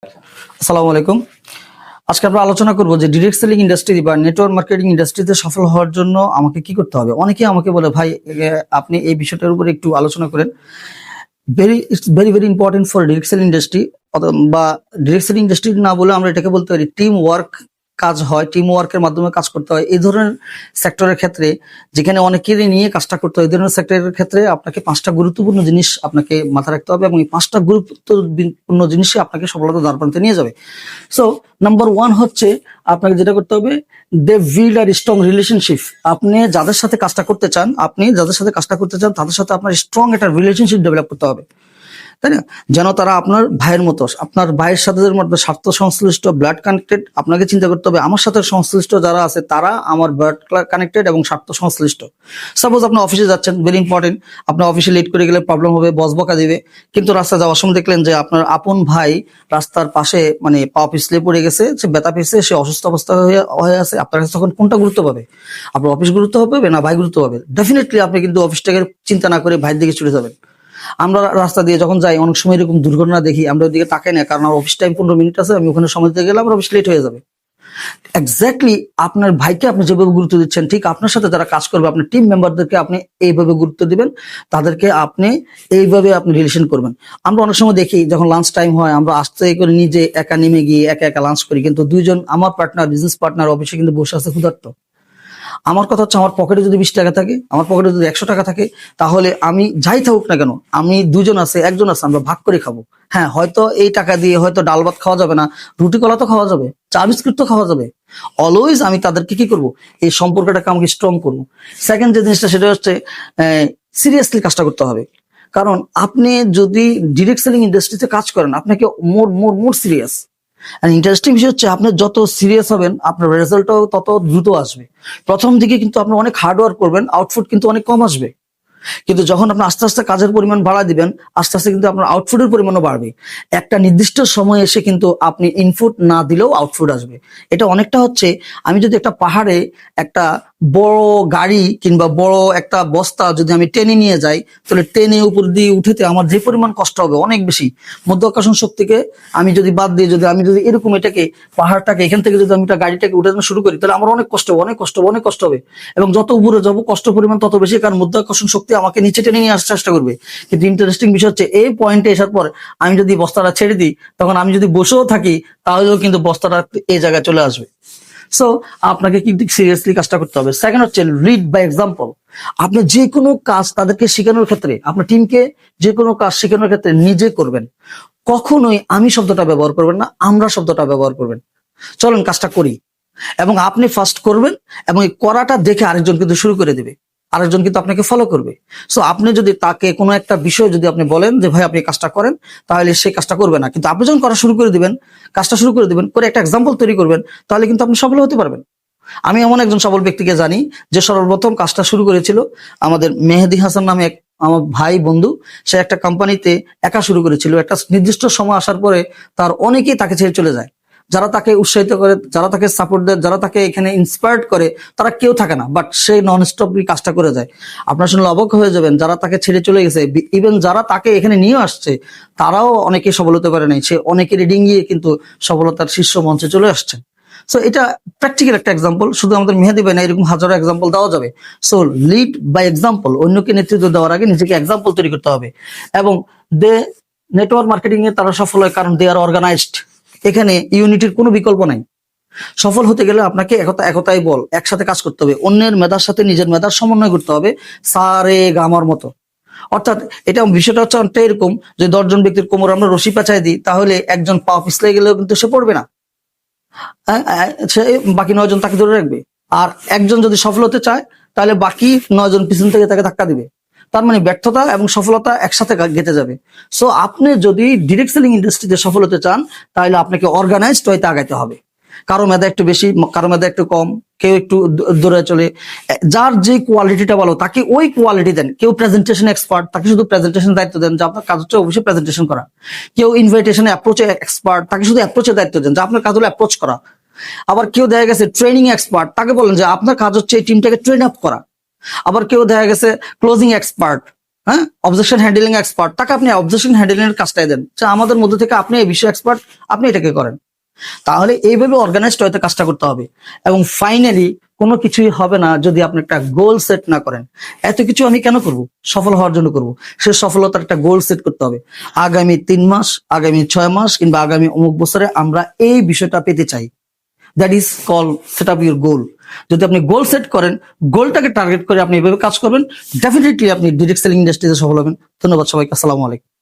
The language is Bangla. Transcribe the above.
আসসালামু আলাইকুম। আজকে আমরা আলোচনা করব যে ডিরেক্ট সেলিং ইন্ডাস্ট্রি বা নেটওয়ার্ক মার্কেটিং ইন্ডাস্ট্রিতে সফল হওয়ার জন্য আমাকে কি করতে হবে। অনেকেই আমাকে বলে, ভাই আপনি এই বিষয়টার উপর একটু আলোচনা করেন। It's very very important for direct selling industry, বা ডিরেক্ট সেলিং ইন্ডাস্ট্রি না বলে আমরা এটাকে বলতে পারি টিম ওয়ার্ক কাজ হয়, টিম ওয়ার্কের মাধ্যমে কাজ করতে হয়। এই ধরনের সেক্টরের ক্ষেত্রে, যেখানে অনেকেরই নিয়ে কাজটা করতে হয়, এই ধরনের সেক্টরের ক্ষেত্রে আপনাকে 5টা গুরুত্বপূর্ণ জিনিস আপনাকে মাথায় রাখতে হবে, এবং এই 5টা গুরুত্বপূর্ণ জিনিসই আপনাকে সফলতা দ্বারপ্রান্তে নিয়ে যাবে। সো নাম্বার 1 হচ্ছে, আপনাকে যেটা করতে হবে, they build are strong relationship. আপনি যাদের সাথে কাজটা করতে চান, তাদের সাথে আপনার স্ট্রং একটা রিলেশনশিপ ডেভেলপ করতে হবে, তাই না? যেন তারা আপনার ভাইয়ের মতো, আপনার ভাইয়ের সাথে মধ্যে স্বার্থ সংশ্লিষ্ট, ব্লাড কানেক্টেড। আপনাকে চিন্তা করতে হবে, আমার সাথে সংশ্লিষ্ট যারা আছে তারা আমার ব্লাড কানেক্টেড এবং স্বার্থ সংশ্লিষ্ট। সাপোজ আপনি অফিসে যাচ্ছেন, ভেরি ইম্পর্টেন্ট, আপনার অফিসে লেট করে গেলে প্রবলেম হবে, বস বকা দিবে। কিন্তু রাস্তা যাওয়ার সময় দেখলেন যে আপনার আপন ভাই রাস্তার পাশে মানে পা পিছলে পড়ে গেছে, সে ব্যথা পেয়েছে, সে অসুস্থ অবস্থা হয়ে আছে। আপনার কাছে তখন কোনটা গুরুত্ব পাবে? আপনার অফিস গুরুত্ব পাবে না ভাই গুরুত্ব পাবে? ডেফিনেটলি আপনি কিন্তু অফিসটাকে চিন্তা না করে ভাইয়ের দিকে ছুটে যাবেন। আমরা রাস্তা দিয়ে যখন যাই, অনেক সময় এরকম দুর্ঘটনা দেখি, আমরা ওদিকে তাকাই না, কারণ আমার অফিস টাইম 15 মিনিট আছে, আমি ওখানে সময় দিতে গেলে আমার অফিস লেট হয়ে যাবে। এক্স্যাক্টলি আপনার ভাইকে আপনি যেভাবে গুরুত্ব দিচ্ছেন, ঠিক আপনার সাথে যারা কাজ করবে, আপনার টিম মেম্বারদেরকে আপনি এইভাবে গুরুত্ব দিবেন, তাদেরকে আপনি এইভাবে আপনি রিলেশন করবেন। আমরা অনেক সময় দেখি যখন লাঞ্চ টাইম হয়, আমরা আস্তে করে নিজে একা নেমে গিয়ে একা একা লাঞ্চ করি, কিন্তু দুইজন আমার পার্টনার, বিজনেস পার্টনার অফিসে কিন্তু বসে আছে ক্ষুধার্ত। আমার কথা হচ্ছে, আমার পকেটে যদি 20 টাকা থাকে, আমার পকেটে যদি 100 টাকা থাকে, তাহলে আমি যাই থাকুক না কেন, আমি দুজন আছে, একজন আছে, আমরা ভাগ করে খাবো। হ্যাঁ, হয়তো এই টাকা দিয়ে হয়তো ডাল ভাত খাওয়া যাবে না, রুটি কলা তো খাওয়া যাবে, চা বিস্কুট তো খাওয়া যাবে। অলওয়েজ আমি তাদেরকে কি করব, এই সম্পর্কটাকে আমাকে স্ট্রং করবো। সেকেন্ড যে জিনিসটা, সেটা হচ্ছে সিরিয়াসলি কাজটা করতে হবে। কারণ আপনি যদি ডিরেক্ট সেলিং ইন্ডাস্ট্রিতে কাজ করেন, আপনাকে মোর মোর মোর সিরিয়াস। আর ইন্টারেস্টিং বিষয় হচ্ছে, আপনি যত সিরিয়াস হবেন, আপনার রেজাল্টও তত দ্রুত আসবে। প্রথম দিকে কিন্তু আপনি অনেক হার্ড ওয়ার্ক করবেন, আউটপুট কিন্তু অনেক কম আসবে। কিন্তু যখন আপনি আস্তে আস্তে কাজের পরিমাণ বাড়া দিবেন, আস্তে আস্তে কিন্তু আপনার আউটপুটের পরিমাণও বাড়বে। একটা নির্দিষ্ট সময় এসে কিন্তু আপনি ইনপুট না দিলেও আউটপুট আসবে। এটা অনেকটা হচ্ছে, আমি যদি একটা পাহাড়ে একটা বড় গাড়ি কিংবা বড় একটা বস্তা যদি আমি টেনে নিয়ে যাই, তাহলে টেনে উপর দিয়ে উঠেতে আমার যে পরিমাণ কষ্ট হবে অনেক বেশি। মধ্যাকর্ষণ শক্তিকে আমি যদি বাদ দিয়ে, আমি যদি এরকম এটাকে, পাহাড়টাকে এখান থেকে যদি আমি একটা গাড়িটাকে উঠানো শুরু করি, তাহলে আমার অনেক কষ্ট হবে, অনেক কষ্ট হবে। এবং যত উপরে যাবো, কষ্ট পরিমাণ তত বেশি, কারণ মধ্যাকর্ষণ শক্তি আমাকে নিচে টেনে নিয়ে আসার চেষ্টা করবে। কিন্তু ইন্টারেস্টিং বিষয় হচ্ছে, এই পয়েন্টে আসার পর আমি যদি বস্তাটা ছেড়ে দিই, তখন আমি যদি বসেও থাকি, তাহলেও কিন্তু বস্তাটা এই জায়গায় চলে আসবে। সো আপনাকে কিন্তু সিরিয়াসলি কাজটা করতে হবে। সেকেন্ড হচ্ছে, লিড বাই এক্সাম্পল। আপনি যে কোনো কাজ তাদেরকে শেখানোর ক্ষেত্রে, আপনার টিমকে যে কোনো কাজ শেখানোর ক্ষেত্রে নিজে করবেন। কখনোই আমি শব্দটা ব্যবহার করবেন না, আমরা শব্দটা ব্যবহার করবেন। চলেন কাজটা করি, এবং আপনি ফার্স্ট করবেন, এবং এই করাটা দেখে আরেকজন কিন্তু শুরু করে দেবে, আরেকজন কিন্তু আপনাকে ফলো করবে। সো আপনি যদি তাকে কোনো একটা বিষয় যদি আপনি বলেন যে ভাই আপনি কাজটা করেন, তাহলে সে কাজটা করবে না। কিন্তু আপনি যখন করা শুরু করে দিবেন, কাজটা শুরু করে দিবেন, করে একটা এক্সাম্পল তৈরি করবেন, তাহলে কিন্তু আপনি সফল হতে পারবেন। আমি এমন একজন সফল ব্যক্তিকে জানি, যে সর্বপ্রথম কাজটা শুরু করেছিল আমাদের মেহেদি হাসান নামে এক আমার ভাই বন্ধু। সে একটা কোম্পানিতে একা শুরু করেছিল। একটা নির্দিষ্ট সময় আসার পরে তার অনেকেই তাকে ছেড়ে চলে যায়। যারা তাকে উৎসাহিত করে, যারা তাকে সাপোর্ট দেয়, যারা তাকে এখানে ইন্সপায়ার্ড করে, তারা কেউ থাকে না, বাট সে নন স্টপলি কাজটা করে যায়। আপনার শুনলে অবাক হয়ে যাবেন, যারা তাকে ছেড়ে চলে গেছে, ইভেন যারা তাকে এখানে নিয়ে আসছে, তারাও অনেকে সফল হতে পারে নাই। সে অনেকের ডিঙিয়ে কিন্তু সফলতার শীর্ষ মঞ্চে চলে আসছে। সো এটা প্র্যাকটিক্যাল একটা এক্সাম্পল, শুধু আমাদের মেহেদি ভাই না, এরকম হাজারো এক্সাম্পল দেওয়া যাবে। So lead by example. অন্যকে নেতৃত্ব দেওয়ার আগে নিজেকে এক্সাম্পল তৈরি করতে হবে। এবং দে নেটওয়ার্ক মার্কেটিং এ তারা সফল হয় কারণ দে আর অর্গানাইজড। এখানে ইউনিটির কোনো বিকল্প নাই। সফল হতে গেলে আপনাকে একতাই বল, একসাথে কাজ করতে হবে, অন্যের মেধার সাথে নিজের মেধার সমন্বয় করতে হবে, সারে গামার মতো। অর্থাৎ এটা বিষয়টা হচ্ছে অনেকটা এরকম, যে 10 জন ব্যক্তির কোমর আমরা রশি পেঁচাই দিই, তাহলে একজন পা পিছলে গেলেও কিন্তু সে পড়বে না, সে বাকি 9 জন তাকে ধরে রাখবে। আর একজন যদি সফল হতে চায়, তাহলে বাকি 9 জন পিছন থেকে তাকে ধাক্কা দিবে। তার মানে ব্যর্থতা এবং সফলতা একসাথে গেঁথে যাবে। সো আপনি যদি ডিরেক্ট সেলিং ইন্ডাস্ট্রিতে সফল হতে চান, তাহলে আপনাকে অর্গানাইজড হইতে আগাইতে হবে। কারো মেধা একটু বেশি, কারো মেধা একটু কম, কেউ একটু দূরে চলে, যার যে কোয়ালিটিটা ভালো তাকে ওই কোয়ালিটি দেন। কেউ প্রেজেন্টেশন এক্সপার্ট, তাকে শুধু প্রেজেন্টেশন দায়িত্ব দেন, যে আপনার কাজ হচ্ছে অবশ্যই প্রেজেন্টেশন করা। কেউ ইনভাইটেশন অ্যাপ্রোচে এক্সপার্ট, তাকে শুধু অ্যাপ্রোচের দায়িত্ব দেন, যে আপনার কাজ হলো অ্যাপ্রোচ করা। আবার কেউ দেখা গেছে ট্রেনিং এক্সপার্ট, তাকে বলেন যে আপনার কাজ হচ্ছে এই টিমটাকে ট্রেন আপ করা। আবার কেউ দেখা গেছে ক্লোজিং এক্সপার্ট, হ্যাঁ, অবজেকশন হ্যান্ডলিং এক্সপার্ট, তাকে আপনি অবজেকশন হ্যান্ডলিং এর কাজটাই দেন, যে আমাদের মধ্যে থেকে আপনি এই বিষয়ে এক্সপার্ট, আপনি এটাকে করেন। তাহলে এইভাবে অর্গানাইজড হয়তো কাজটা করতে হবে। এবং ফাইনালি কোনো কিছুই হবে না যদি আপনি একটা গোল সেট না করেন। এত কিছু আমি কেন করব? সফল হওয়ার জন্য করব। সে সফলতার একটা গোল সেট করতে হবে। আগামী 3 মাস, আগামী 6 মাস কিংবা আগামী অমুক বছরে আমরা এই বিষয়টা পেতে চাই। That is call set up your goal. যদি আপনি গোল সেট করেন, গোলটাকে টার্গেট করে আপনি এভাবে কাজ করবেন, ডেফিনেটলি আপনি ডিরেক্ট সেলিং ইন্ডাস্ট্রিতে সফল হবেন। ধন্যবাদ সবাইকে, আসসালামু আলাইকুম।